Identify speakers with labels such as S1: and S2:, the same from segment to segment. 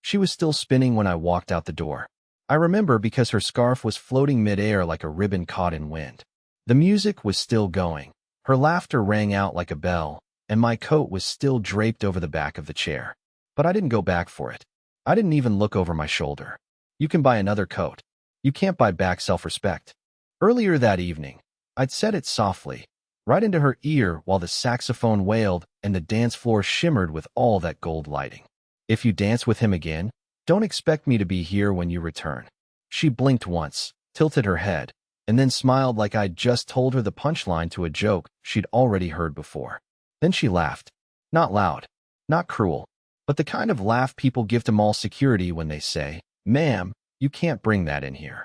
S1: She was still spinning when I walked out the door. I remember because her scarf was floating mid-air like a ribbon caught in wind. The music was still going. Her laughter rang out like a bell, and my coat was still draped over the back of the chair. But I didn't go back for it. I didn't even look over my shoulder. You can buy another coat. You can't buy back self-respect. Earlier that evening, I'd said it softly, right into her ear while the saxophone wailed and the dance floor shimmered with all that gold lighting. If you dance with him again, don't expect me to be here when you return. She blinked once, tilted her head, and then smiled like I'd just told her the punchline to a joke she'd already heard before. Then she laughed. Not loud, not cruel, but the kind of laugh people give to mall security when they say, "Ma'am, you can't bring that in here."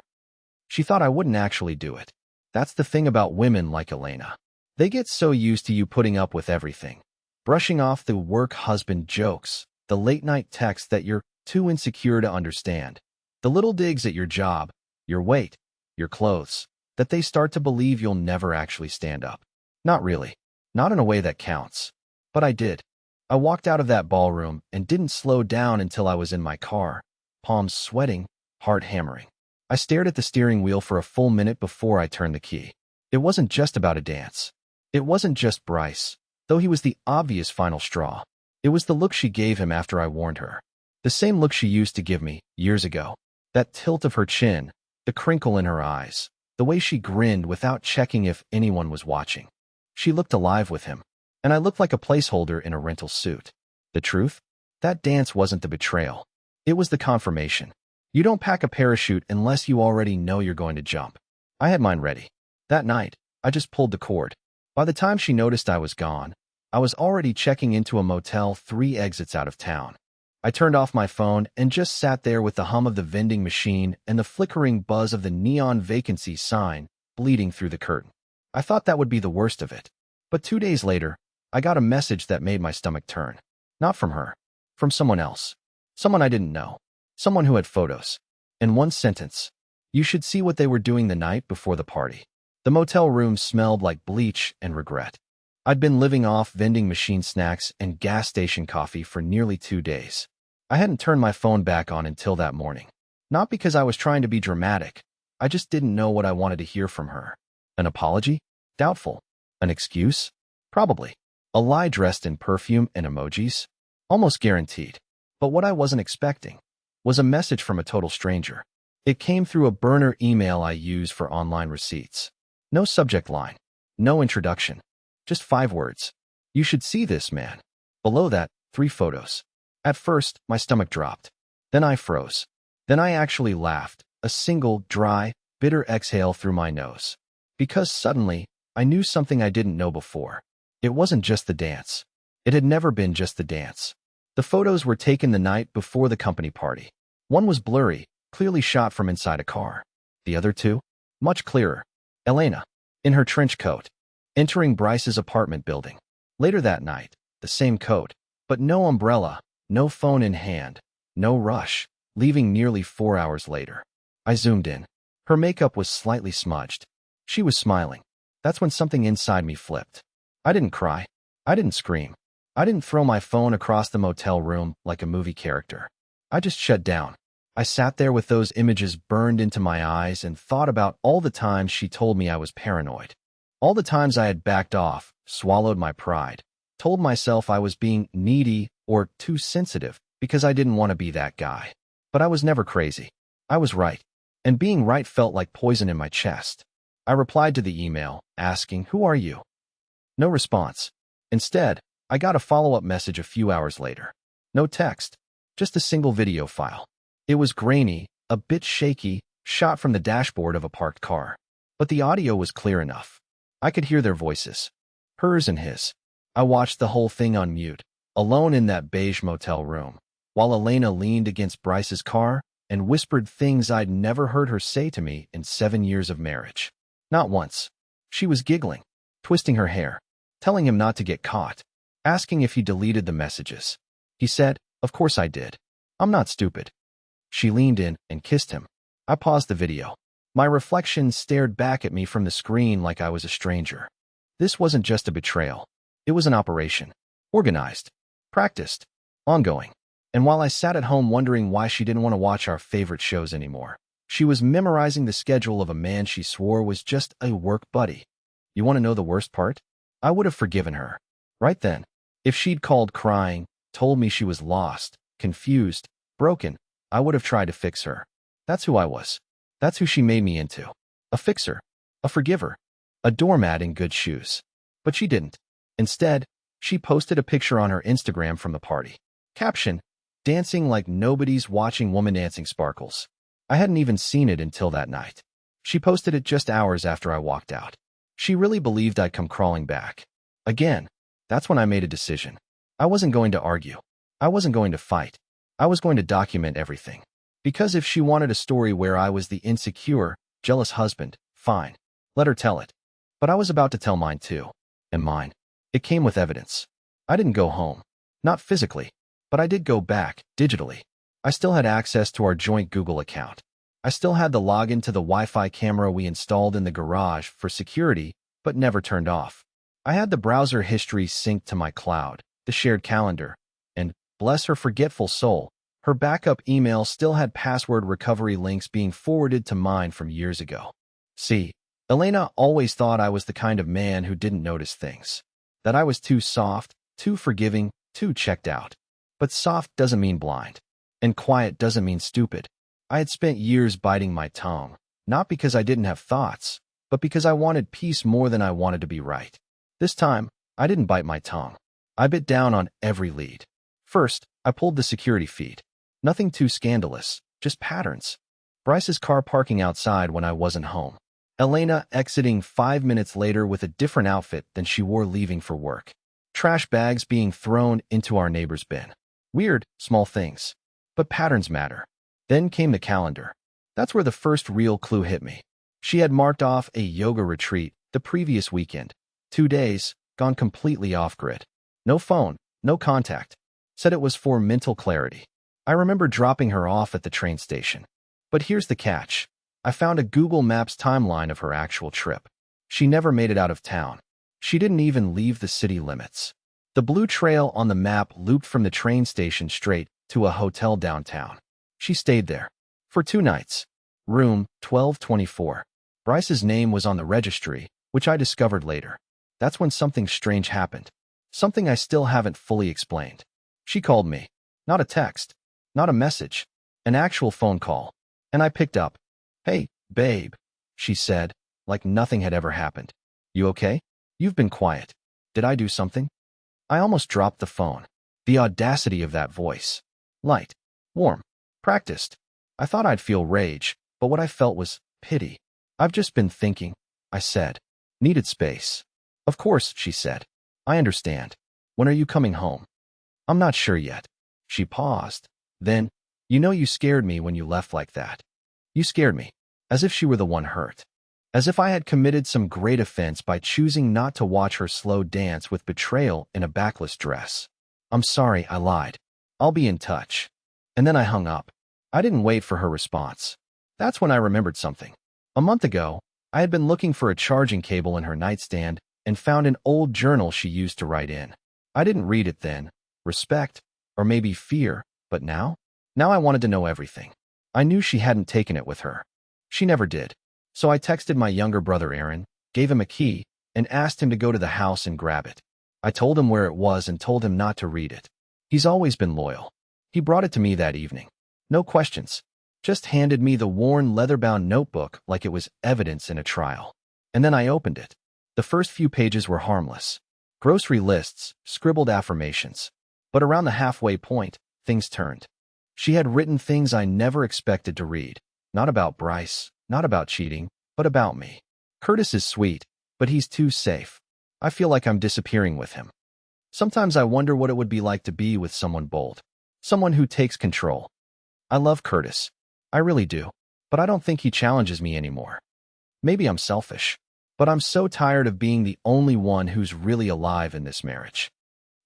S1: She thought I wouldn't actually do it. That's the thing about women like Elena. They get so used to you putting up with everything. Brushing off the work husband jokes, the late-night texts that you're too insecure to understand, the little digs at your job, your weight, your clothes, that they start to believe you'll never actually stand up. Not really. Not in a way that counts. But I did. I walked out of that ballroom and didn't slow down until I was in my car, palms sweating, heart hammering. I stared at the steering wheel for a full minute before I turned the key. It wasn't just about a dance. It wasn't just Bryce, though he was the obvious final straw. It was the look she gave him after I warned her. The same look she used to give me years ago. That tilt of her chin, the crinkle in her eyes, the way she grinned without checking if anyone was watching. She looked alive with him, and I looked like a placeholder in a rental suit. The truth? That dance wasn't the betrayal. It was the confirmation. You don't pack a parachute unless you already know you're going to jump. I had mine ready. That night, I just pulled the cord. By the time she noticed I was gone, I was already checking into a motel 3 exits out of town. I turned off my phone and just sat there with the hum of the vending machine and the flickering buzz of the neon vacancy sign bleeding through the curtain. I thought that would be the worst of it. But 2 days later, I got a message that made my stomach turn. Not from her. From someone else. Someone I didn't know. Someone who had photos. In one sentence, you should see what they were doing the night before the party. The motel room smelled like bleach and regret. I'd been living off vending machine snacks and gas station coffee for nearly 2 days. I hadn't turned my phone back on until that morning. Not because I was trying to be dramatic. I just didn't know what I wanted to hear from her. An apology? Doubtful. An excuse? Probably. A lie dressed in perfume and emojis? Almost guaranteed. But what I wasn't expecting was a message from a total stranger. It came through a burner email I use for online receipts. No subject line. No introduction. Just 5 words. You should see this, man. Below that, 3 photos. At first, my stomach dropped. Then I froze. Then I actually laughed, a single, dry, bitter exhale through my nose. Because suddenly, I knew something I didn't know before. It wasn't just the dance. It had never been just the dance. The photos were taken the night before the company party. One was blurry, clearly shot from inside a car. The other 2? Much clearer. Elena, in her trench coat, entering Bryce's apartment building. Later that night, the same coat, but no umbrella, no phone in hand, no rush, leaving nearly 4 hours later. I zoomed in. Her makeup was slightly smudged. She was smiling. That's when something inside me flipped. I didn't cry. I didn't scream. I didn't throw my phone across the motel room like a movie character. I just shut down. I sat there with those images burned into my eyes and thought about all the times she told me I was paranoid. All the times I had backed off, swallowed my pride, told myself I was being needy or too sensitive because I didn't want to be that guy. But I was never crazy. I was right. And being right felt like poison in my chest. I replied to the email, asking, "Who are you?" No response. Instead, I got a follow-up message a few hours later. No text, just a single video file. It was grainy, a bit shaky, shot from the dashboard of a parked car. But the audio was clear enough. I could hear their voices. Hers and his. I watched the whole thing on mute, alone in that beige motel room, while Elena leaned against Bryce's car and whispered things I'd never heard her say to me in 7 years of marriage. Not once. She was giggling, twisting her hair, telling him not to get caught, asking if he deleted the messages. He said, "Of course I did. I'm not stupid." She leaned in and kissed him. I paused the video. My reflection stared back at me from the screen like I was a stranger. This wasn't just a betrayal. It was an operation. Organized. Practiced. Ongoing. And while I sat at home wondering why she didn't want to watch our favorite shows anymore, she was memorizing the schedule of a man she swore was just a work buddy. You want to know the worst part? I would have forgiven her. Right then. If she'd called crying, told me she was lost, confused, broken, I would have tried to fix her. That's who I was. That's who she made me into. A fixer. A forgiver. A doormat in good shoes. But she didn't. Instead, she posted a picture on her Instagram from the party. Caption: dancing like nobody's watching woman dancing sparkles. I hadn't even seen it until that night. She posted it just hours after I walked out. She really believed I'd come crawling back. Again, that's when I made a decision. I wasn't going to argue. I wasn't going to fight. I was going to document everything. Because if she wanted a story where I was the insecure, jealous husband, fine. Let her tell it. But I was about to tell mine too. And mine. It came with evidence. I didn't go home. Not physically. But I did go back, digitally. I still had access to our joint Google account. I still had the login to the Wi-Fi camera we installed in the garage for security, but never turned off. I had the browser history synced to my cloud, the shared calendar, and, bless her forgetful soul, her backup email still had password recovery links being forwarded to mine from years ago. See, Elena always thought I was the kind of man who didn't notice things. That I was too soft, too forgiving, too checked out. But soft doesn't mean blind. And quiet doesn't mean stupid. I had spent years biting my tongue, not because I didn't have thoughts, but because I wanted peace more than I wanted to be right. This time, I didn't bite my tongue. I bit down on every lead. First, I pulled the security feed. Nothing too scandalous, just patterns. Bryce's car parking outside when I wasn't home. Elena exiting 5 minutes later with a different outfit than she wore leaving for work. Trash bags being thrown into our neighbor's bin. Weird, small things. But patterns matter. Then came the calendar. That's where the first real clue hit me. She had marked off a yoga retreat the previous weekend. 2 days, gone completely off-grid. No phone, no contact. Said it was for mental clarity. I remember dropping her off at the train station. But here's the catch. I found a Google Maps timeline of her actual trip. She never made it out of town. She didn't even leave the city limits. The blue trail on the map looped from the train station straight to a hotel downtown. She stayed there. For 2 nights. Room 1224. Bryce's name was on the registry, which I discovered later. That's when something strange happened. Something I still haven't fully explained. She called me. Not a text. Not a message. An actual phone call. And I picked up. "Hey, babe," she said, like nothing had ever happened. "You okay? You've been quiet. Did I do something?" I almost dropped the phone. The audacity of that voice. Light. Warm. Practiced. I thought I'd feel rage, but what I felt was pity. "I've just been thinking," I said. "Needed space." "Of course," she said. "I understand. When are you coming home?" "I'm not sure yet." She paused. Then, "You scared me when you left like that. You scared me." As if she were the one hurt. As if I had committed some great offense by choosing not to watch her slow dance with betrayal in a backless dress. "I'm sorry, I lied. I'll be in touch." And then I hung up. I didn't wait for her response. That's when I remembered something. A month ago, I had been looking for a charging cable in her nightstand and found an old journal she used to write in. I didn't read it then. Respect, or maybe fear, but now? Now I wanted to know everything. I knew she hadn't taken it with her. She never did. So I texted my younger brother Aaron, gave him a key, and asked him to go to the house and grab it. I told him where it was and told him not to read it. He's always been loyal. He brought it to me that evening. No questions. Just handed me the worn leather-bound notebook like it was evidence in a trial. And then I opened it. The first few pages were harmless. Grocery lists, scribbled affirmations. But around the halfway point, things turned. She had written things I never expected to read. Not about Bryce, not about cheating, but about me. "Curtis is sweet, but he's too safe. I feel like I'm disappearing with him. Sometimes I wonder what it would be like to be with someone bold. Someone who takes control. I love Curtis. I really do. But I don't think he challenges me anymore. Maybe I'm selfish. But I'm so tired of being the only one who's really alive in this marriage."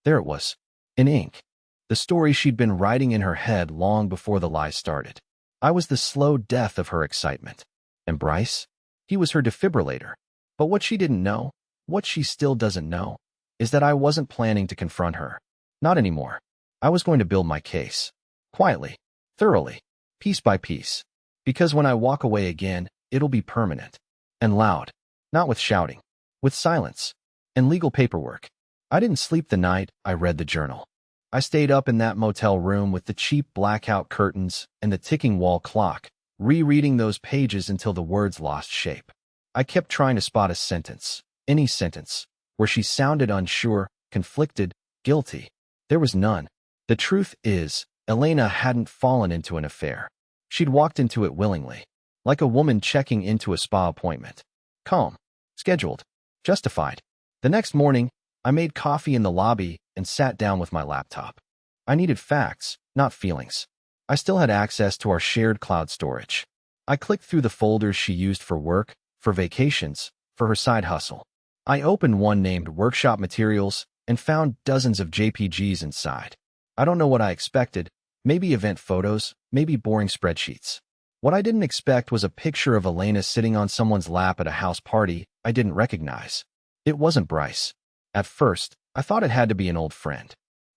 S1: There it was. In ink. The story she'd been writing in her head long before the lies started. I was the slow death of her excitement. And Bryce? He was her defibrillator. But what she didn't know, what she still doesn't know, is that I wasn't planning to confront her. Not anymore. I was going to build my case. Quietly, thoroughly, piece by piece. Because when I walk away again, it'll be permanent. And loud. Not with shouting. With silence. And legal paperwork. I didn't sleep the night I read the journal. I stayed up in that motel room with the cheap blackout curtains and the ticking wall clock, rereading those pages until the words lost shape. I kept trying to spot a sentence, any sentence, where she sounded unsure, conflicted, guilty. There was none. The truth is, Elena hadn't fallen into an affair. She'd walked into it willingly, like a woman checking into a spa appointment. Calm, scheduled, justified. The next morning, I made coffee in the lobby and sat down with my laptop. I needed facts, not feelings. I still had access to our shared cloud storage. I clicked through the folders she used for work, for vacations, for her side hustle. I opened one named Workshop Materials and found dozens of JPGs inside. I don't know what I expected, maybe event photos, maybe boring spreadsheets. What I didn't expect was a picture of Elena sitting on someone's lap at a house party I didn't recognize. It wasn't Bryce. At first, I thought it had to be an old friend.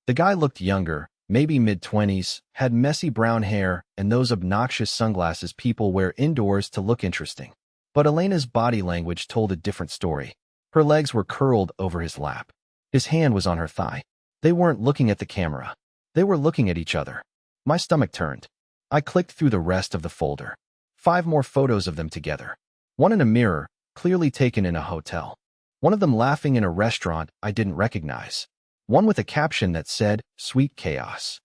S1: The guy looked younger, maybe mid-20s, had messy brown hair and those obnoxious sunglasses people wear indoors to look interesting. But Elena's body language told a different story. Her legs were curled over his lap. His hand was on her thigh. They weren't looking at the camera. They were looking at each other. My stomach turned. I clicked through the rest of the folder. 5 more photos of them together. One in a mirror, clearly taken in a hotel. One of them laughing in a restaurant I didn't recognize. One with a caption that said, "Sweet Chaos."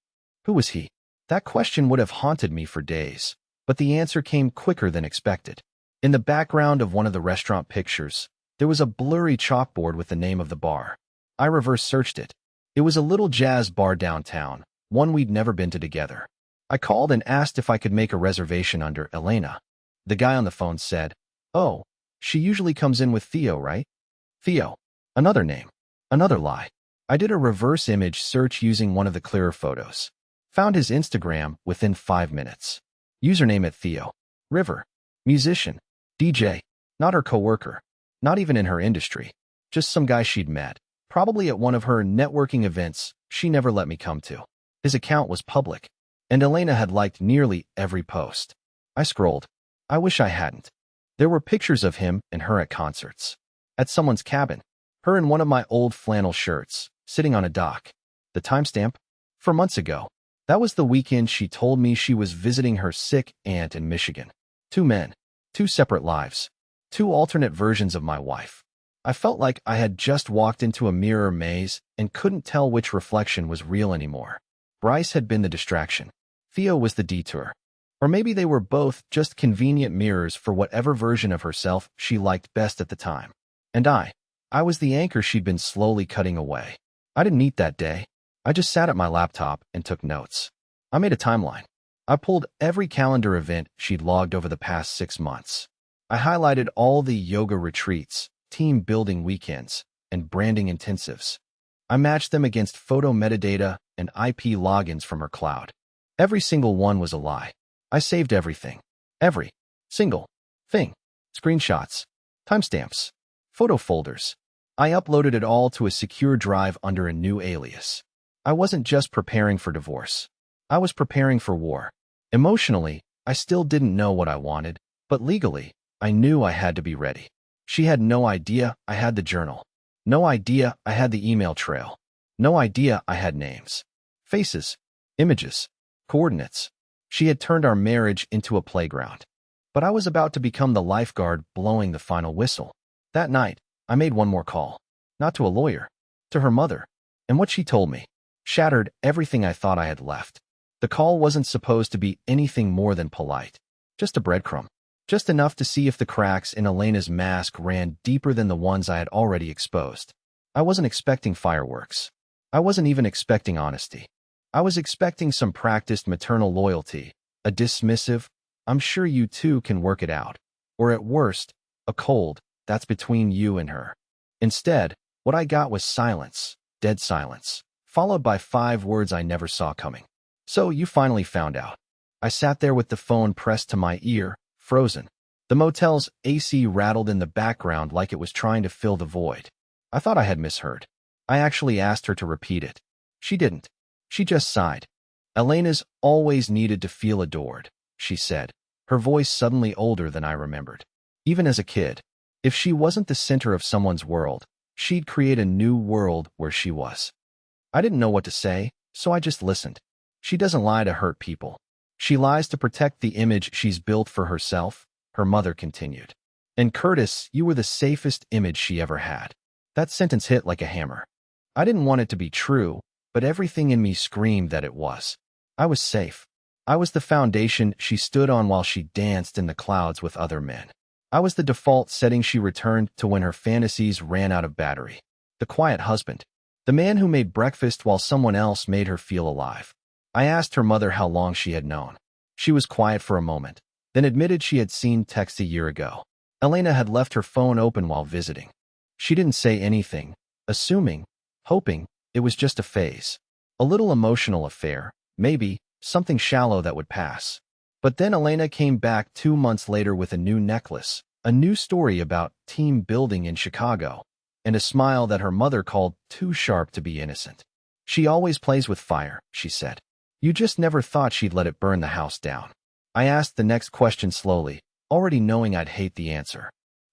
S1: Who was he? That question would have haunted me for days, but the answer came quicker than expected. In the background of one of the restaurant pictures, there was a blurry chalkboard with the name of the bar. I reverse searched it. It was a little jazz bar downtown, one we'd never been to together. I called and asked if I could make a reservation under Elena. The guy on the phone said, "Oh, she usually comes in with Theo, right?" Theo. Another name. Another lie. I did a reverse image search using one of the clearer photos. Found his Instagram within 5 minutes. Username at Theo. River. Musician. DJ. Not her coworker. Not even in her industry. Just some guy she'd met. Probably at one of her networking events she never let me come to. His account was public, and Elena had liked nearly every post. I scrolled. I wish I hadn't. There were pictures of him and her at concerts. At someone's cabin. Her in one of my old flannel shirts, sitting on a dock. The timestamp? For months ago. That was the weekend she told me she was visiting her sick aunt in Michigan. 2 men. 2 separate lives. 2 alternate versions of my wife. I felt like I had just walked into a mirror maze and couldn't tell which reflection was real anymore. Bryce had been the distraction. Theo was the detour. Or maybe they were both just convenient mirrors for whatever version of herself she liked best at the time. And I was the anchor she'd been slowly cutting away. I didn't eat that day. I just sat at my laptop and took notes. I made a timeline. I pulled every calendar event she'd logged over the past 6 months. I highlighted all the yoga retreats, team building weekends, and branding intensives. I matched them against photo metadata and IP logins from her cloud. Every single one was a lie. I saved everything. Every single thing. Screenshots, timestamps, photo folders. I uploaded it all to a secure drive under a new alias. I wasn't just preparing for divorce. I was preparing for war. Emotionally, I still didn't know what I wanted, but legally, I knew I had to be ready. She had no idea I had the journal. No idea I had the email trail. No idea I had names, faces, images, coordinates. She had turned our marriage into a playground. But I was about to become the lifeguard blowing the final whistle. That night, I made one more call. Not to a lawyer, to her mother. And what she told me shattered everything I thought I had left. The call wasn't supposed to be anything more than polite. Just a breadcrumb. Just enough to see if the cracks in Elena's mask ran deeper than the ones I had already exposed. I wasn't expecting fireworks. I wasn't even expecting honesty. I was expecting some practiced maternal loyalty, a dismissive, "I'm sure you two can work it out," or at worst, a cold, "That's between you and her." Instead, what I got was silence, dead silence, followed by 5 words I never saw coming. "So you finally found out." I sat there with the phone pressed to my ear, frozen. The motel's AC rattled in the background like it was trying to fill the void. I thought I had misheard. I actually asked her to repeat it. She didn't. She just sighed. Elena's always needed to feel adored, she said, her voice suddenly older than I remembered. Even as a kid, if she wasn't the center of someone's world, she'd create a new world where she was. I didn't know what to say, so I just listened. She doesn't lie to hurt people. She lies to protect the image she's built for herself, her mother continued. And Curtis, you were the safest image she ever had. That sentence hit like a hammer. I didn't want it to be true, but everything in me screamed that it was. I was safe. I was the foundation she stood on while she danced in the clouds with other men. I was the default setting she returned to when her fantasies ran out of battery. The quiet husband. The man who made breakfast while someone else made her feel alive. I asked her mother how long she had known. She was quiet for a moment, then admitted she had seen texts a year ago. Elena had left her phone open while visiting. She didn't say anything, assuming, hoping, it was just a phase. A little emotional affair, maybe, something shallow that would pass. But then Elena came back 2 months later with a new necklace, a new story about team building in Chicago, and a smile that her mother called too sharp to be innocent. She always plays with fire, she said. You just never thought she'd let it burn the house down. I asked the next question slowly, already knowing I'd hate the answer.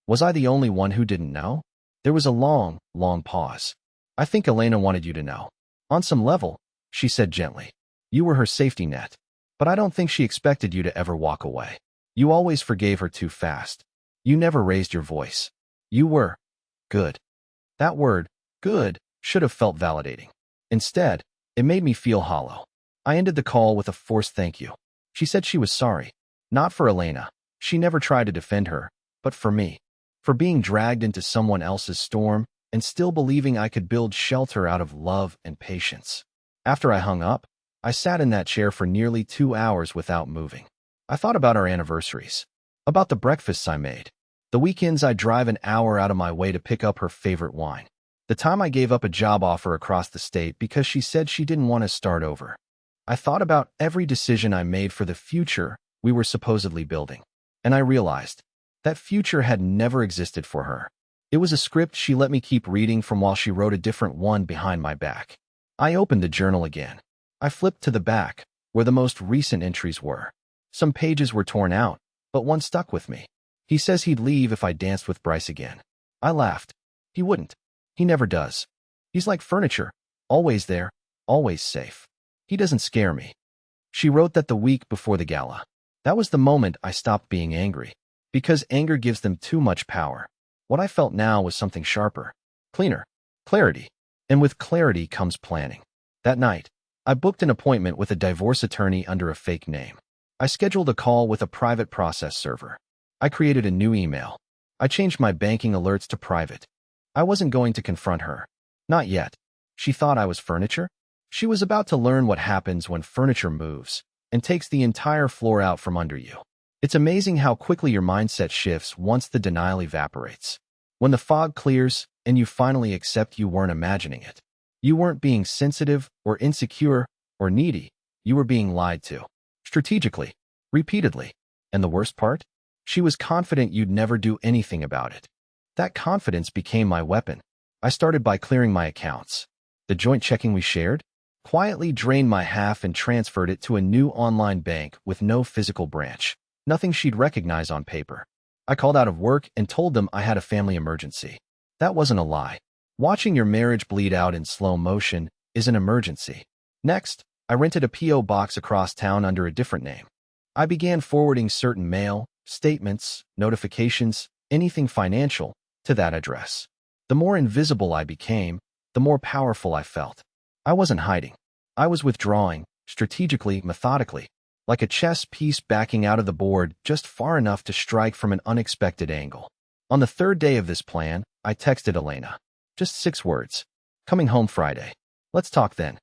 S1: Was I the only one who didn't know? There was a long, long pause. I think Elena wanted you to know. On some level, she said gently. You were her safety net. But I don't think she expected you to ever walk away. You always forgave her too fast. You never raised your voice. You were good. That word, good, should have felt validating. Instead, it made me feel hollow. I ended the call with a forced thank you. She said she was sorry. Not for Elena. She never tried to defend her, but for me. For being dragged into someone else's storm and still believing I could build shelter out of love and patience. After I hung up, I sat in that chair for nearly 2 hours without moving. I thought about our anniversaries, about the breakfasts I made, the weekends I'd drive an hour out of my way to pick up her favorite wine, the time I gave up a job offer across the state because she said she didn't want to start over. I thought about every decision I made for the future we were supposedly building, and I realized that future had never existed for her. It was a script she let me keep reading from while she wrote a different one behind my back. I opened the journal again. I flipped to the back, where the most recent entries were. Some pages were torn out, but one stuck with me. He says he'd leave if I danced with Bryce again. I laughed. He wouldn't. He never does. He's like furniture, always there, always safe. He doesn't scare me. She wrote that the week before the gala. That was the moment I stopped being angry, because anger gives them too much power. What I felt now was something sharper, cleaner, clarity. And with clarity comes planning. That night, I booked an appointment with a divorce attorney under a fake name. I scheduled a call with a private process server. I created a new email. I changed my banking alerts to private. I wasn't going to confront her. Not yet. She thought I was furniture. She was about to learn what happens when furniture moves and takes the entire floor out from under you. It's amazing how quickly your mindset shifts once the denial evaporates. When the fog clears and you finally accept you weren't imagining it. You weren't being sensitive or insecure or needy. You were being lied to. Strategically. Repeatedly. And the worst part? She was confident you'd never do anything about it. That confidence became my weapon. I started by clearing my accounts. The joint checking we shared? Quietly drained my half and transferred it to a new online bank with no physical branch. Nothing she'd recognize on paper. I called out of work and told them I had a family emergency. That wasn't a lie. Watching your marriage bleed out in slow motion is an emergency. Next, I rented a P.O. box across town under a different name. I began forwarding certain mail, statements, notifications, anything financial, to that address. The more invisible I became, the more powerful I felt. I wasn't hiding. I was withdrawing, strategically, methodically, like a chess piece backing out of the board just far enough to strike from an unexpected angle. On the third day of this plan, I texted Elena. Just 6 words. Coming home Friday. Let's talk then.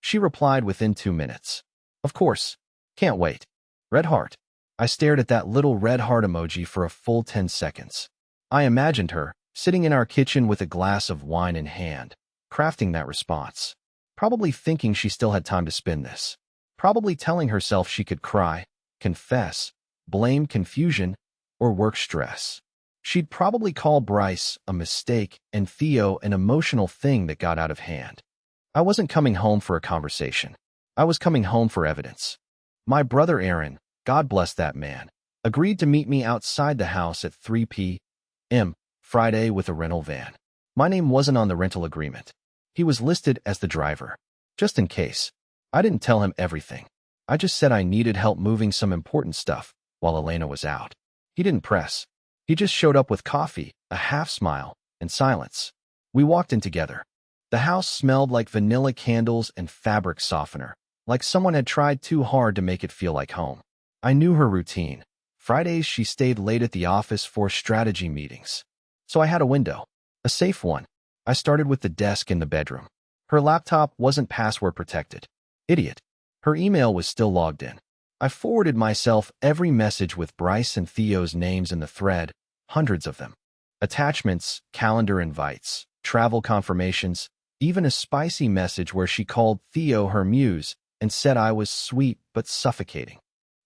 S1: She replied within 2 minutes. Of course. Can't wait. Red heart. I stared at that little red heart emoji for a full 10 seconds. I imagined her, sitting in our kitchen with a glass of wine in hand, crafting that response. Probably thinking she still had time to spin this. Probably telling herself she could cry, confess, blame confusion, or work stress. She'd probably call Bryce a mistake and Theo an emotional thing that got out of hand. I wasn't coming home for a conversation. I was coming home for evidence. My brother Aaron, God bless that man, agreed to meet me outside the house at 3 p.m. Friday with a rental van. My name wasn't on the rental agreement. He was listed as the driver. Just in case. I didn't tell him everything. I just said I needed help moving some important stuff while Elena was out. He didn't press. He just showed up with coffee, a half smile, and silence. We walked in together. The house smelled like vanilla candles and fabric softener, like someone had tried too hard to make it feel like home. I knew her routine. Fridays she stayed late at the office for strategy meetings. So I had a window. A safe one. I started with the desk in the bedroom. Her laptop wasn't password protected. Idiot. Her email was still logged in. I forwarded myself every message with Bryce and Theo's names in the thread, hundreds of them. Attachments, calendar invites, travel confirmations, even a spicy message where she called Theo her muse and said I was sweet but suffocating.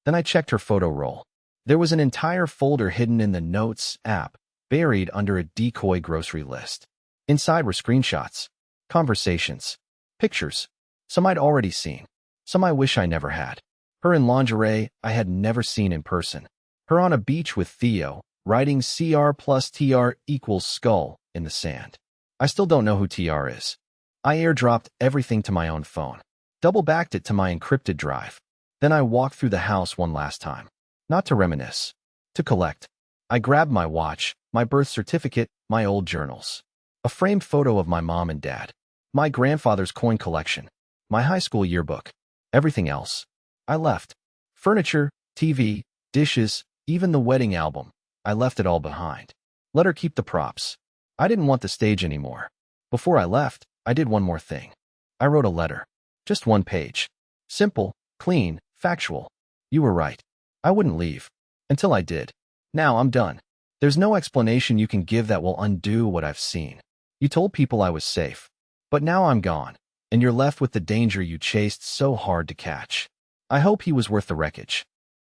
S1: Then I checked her photo roll. There was an entire folder hidden in the Notes app, buried under a decoy grocery list. Inside were screenshots, conversations, pictures, some I'd already seen, some I wish I never had. Her in lingerie I had never seen in person. Her on a beach with Theo, writing CR plus TR equals skull in the sand. I still don't know who TR is. I airdropped everything to my own phone, double-backed it to my encrypted drive. Then I walked through the house one last time. Not to reminisce, to collect. I grabbed my watch, my birth certificate, my old journals. A framed photo of my mom and dad. My grandfather's coin collection. My high school yearbook. Everything else. I left. Furniture, TV, dishes, even the wedding album. I left it all behind. Let her keep the props. I didn't want the stage anymore. Before I left, I did one more thing. I wrote a letter. Just one page. Simple, clean, factual. You were right. I wouldn't leave. Until I did. Now I'm done. There's no explanation you can give that will undo what I've seen. You told people I was safe. But now I'm gone, and you're left with the danger you chased so hard to catch. I hope he was worth the wreckage.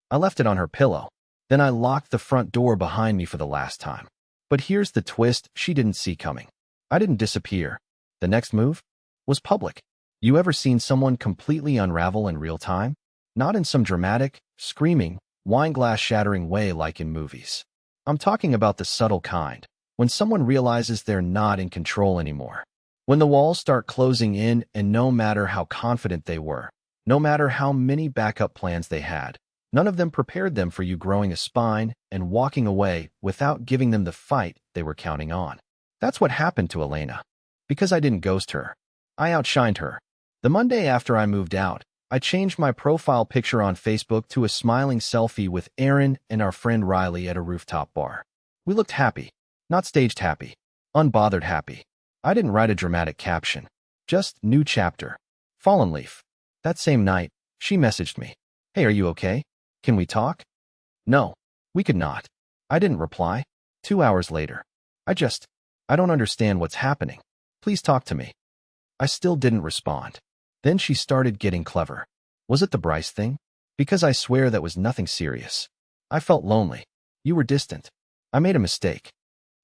S1: I left it on her pillow. Then I locked the front door behind me for the last time. But here's the twist she didn't see coming. I didn't disappear. The next move was public. You ever seen someone completely unravel in real time? Not in some dramatic, screaming, wine-glass-shattering way like in movies. I'm talking about the subtle kind, when someone realizes they're not in control anymore. When the walls start closing in and no matter how confident they were, no matter how many backup plans they had, none of them prepared them for you growing a spine and walking away without giving them the fight they were counting on. That's what happened to Elena. Because I didn't ghost her, I outshined her. The Monday after I moved out, I changed my profile picture on Facebook to a smiling selfie with Aaron and our friend Riley at a rooftop bar. We looked happy. Not staged happy. Unbothered happy. I didn't write a dramatic caption. Just new chapter. Fallen leaf. That same night, she messaged me. Hey, are you okay? Can we talk? No, we could not. I didn't reply. 2 hours later. I don't understand what's happening. Please talk to me. I still didn't respond. Then she started getting clever. Was it the Bryce thing? Because I swear that was nothing serious. I felt lonely. You were distant. I made a mistake.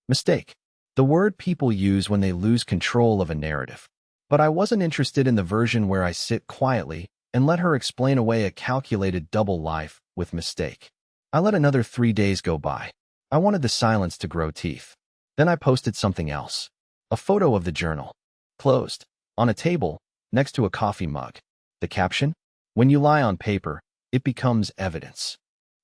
S1: Mistake. The word people use when they lose control of a narrative. But I wasn't interested in the version where I sit quietly and let her explain away a calculated double life with mistake. I let another 3 days go by. I wanted the silence to grow teeth. Then I posted something else. A photo of the journal. Closed. On a table, next to a coffee mug. The caption? When you lie on paper, it becomes evidence.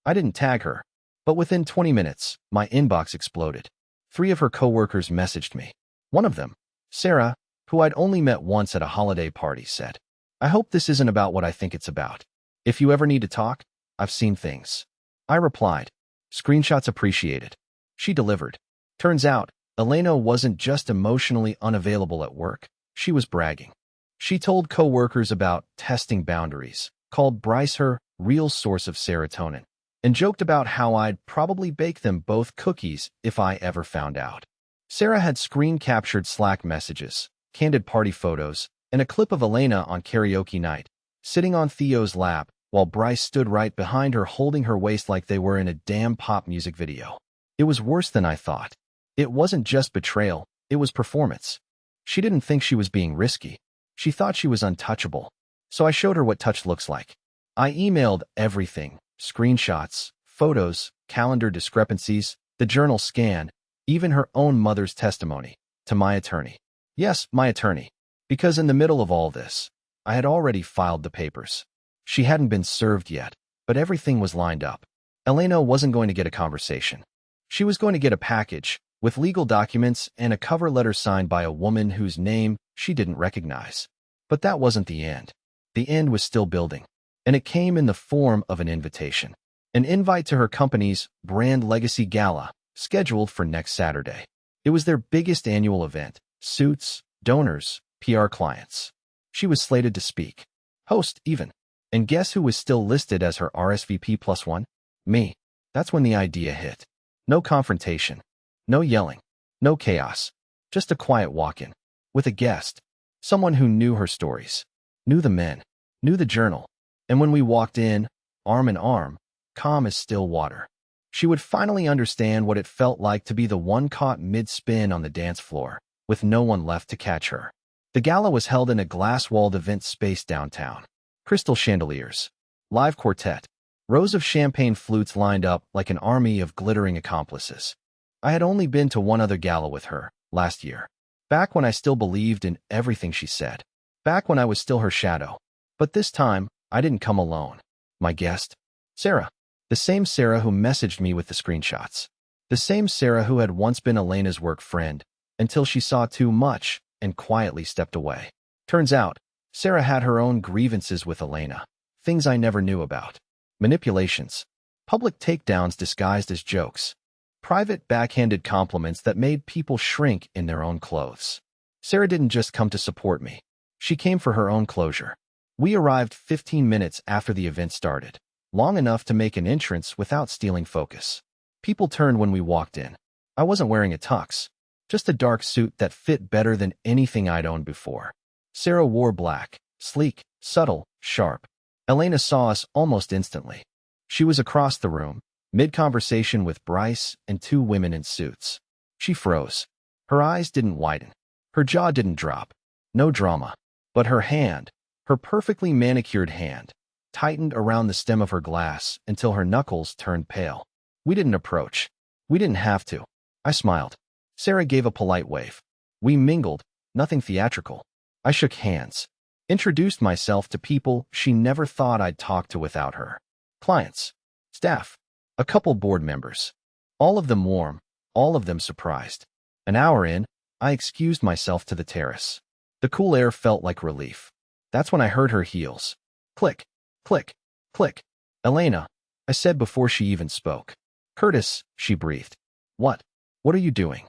S1: I didn't tag her. But within 20 minutes, my inbox exploded. 3 of her coworkers messaged me. One of them, Sarah, who I'd only met once at a holiday party, said, I hope this isn't about what I think it's about. If you ever need to talk, I've seen things. I replied, screenshots appreciated. She delivered. Turns out, Elena wasn't just emotionally unavailable at work. She was bragging. She told coworkers about testing boundaries, called Bryce her real source of serotonin, and joked about how I'd probably bake them both cookies if I ever found out. Sarah had screen-captured Slack messages, candid party photos, and a clip of Elena on karaoke night, sitting on Theo's lap, while Bryce stood right behind her holding her waist like they were in a damn pop music video. It was worse than I thought. It wasn't just betrayal, it was performance. She didn't think she was being risky. She thought she was untouchable. So I showed her what touch looks like. I emailed everything, screenshots, photos, calendar discrepancies, the journal scan, even her own mother's testimony, to my attorney. Yes, my attorney. Because in the middle of all this, I had already filed the papers. She hadn't been served yet, but everything was lined up. Elena wasn't going to get a conversation. She was going to get a package, with legal documents and a cover letter signed by a woman whose name she didn't recognize. But that wasn't the end. The end was still building, and it came in the form of an invitation. An invite to her company's Brand Legacy Gala, scheduled for next Saturday. It was their biggest annual event. Suits, donors, PR clients. She was slated to speak. Host, even. And guess who was still listed as her RSVP +1? Me. That's when the idea hit. No confrontation. No yelling. No chaos. Just a quiet walk-in. With a guest. Someone who knew her stories. Knew the men. Knew the journal. And when we walked in, arm in arm, calm as still water, she would finally understand what it felt like to be the one caught mid-spin on the dance floor, with no one left to catch her. The gala was held in a glass-walled event space downtown. Crystal chandeliers. Live quartet. Rows of champagne flutes lined up like an army of glittering accomplices. I had only been to one other gala with her, last year. Back when I still believed in everything she said. Back when I was still her shadow. But this time, I didn't come alone. My guest? Sarah. The same Sarah who messaged me with the screenshots. The same Sarah who had once been Elena's work friend, until she saw too much and quietly stepped away. Turns out, Sarah had her own grievances with Elena. Things I never knew about. Manipulations. Public takedowns disguised as jokes. Private backhanded compliments that made people shrink in their own clothes. Sarah didn't just come to support me. She came for her own closure. We arrived 15 minutes after the event started, long enough to make an entrance without stealing focus. People turned when we walked in. I wasn't wearing a tux, just a dark suit that fit better than anything I'd owned before. Sarah wore black, sleek, subtle, sharp. Elena saw us almost instantly. She was across the room, mid-conversation with Bryce and two women in suits. She froze. Her eyes didn't widen. Her jaw didn't drop. No drama. But her hand, her perfectly manicured hand, tightened around the stem of her glass until her knuckles turned pale. We didn't approach. We didn't have to. I smiled. Sarah gave a polite wave. We mingled, nothing theatrical. I shook hands. Introduced myself to people she never thought I'd talk to without her. Clients. Staff. A couple board members. All of them warm, all of them surprised. An hour in, I excused myself to the terrace. The cool air felt like relief. That's when I heard her heels. Click, click, click. Elena, I said before she even spoke. Curtis, she breathed. What? What are you doing?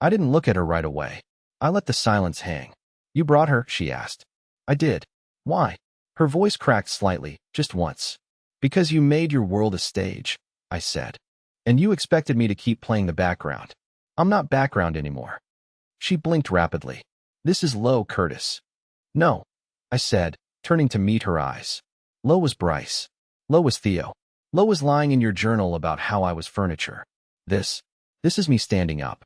S1: I didn't look at her right away. I let the silence hang. You brought her, she asked. I did. Why? Her voice cracked slightly, just once. Because you made your world a stage, I said. And you expected me to keep playing the background. I'm not background anymore. She blinked rapidly. This is Low, Curtis. No, I said, turning to meet her eyes. Low was Bryce. Low was Theo. Low was lying in your journal about how I was furniture. This is me standing up.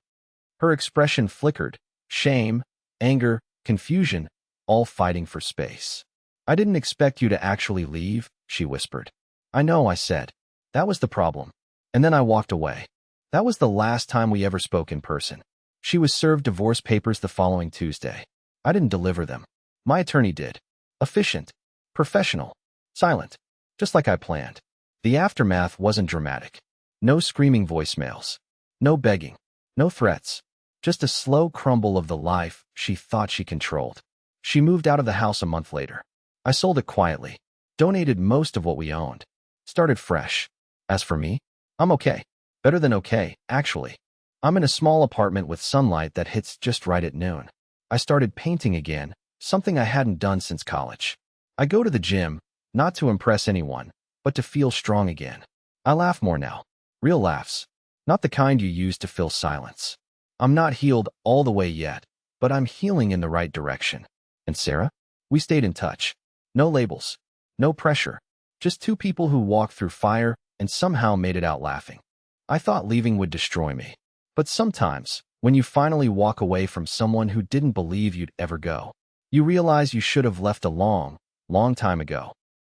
S1: Her expression flickered. Shame, anger, confusion, all fighting for space. I didn't expect you to actually leave, she whispered. I know, I said. That was the problem. And then I walked away. That was the last time we ever spoke in person. She was served divorce papers the following Tuesday. I didn't deliver them. My attorney did. Efficient, professional, silent, just like I planned. The aftermath wasn't dramatic. No screaming voicemails. No begging. No threats. Just a slow crumble of the life she thought she controlled. She moved out of the house a month later. I sold it quietly. Donated most of what we owned. Started fresh. As for me, I'm okay. Better than okay, actually. I'm in a small apartment with sunlight that hits just right at noon. I started painting again, something I hadn't done since college. I go to the gym, not to impress anyone, but to feel strong again. I laugh more now. Real laughs. Not the kind you use to fill silence. I'm not healed all the way yet, but I'm healing in the right direction. And Sarah? We stayed in touch. No labels. No pressure. Just two people who walked through fire and somehow made it out laughing. I thought leaving would destroy me. But sometimes, when you finally walk away from someone who didn't believe you'd ever go, you realize you should have left a long, long time ago.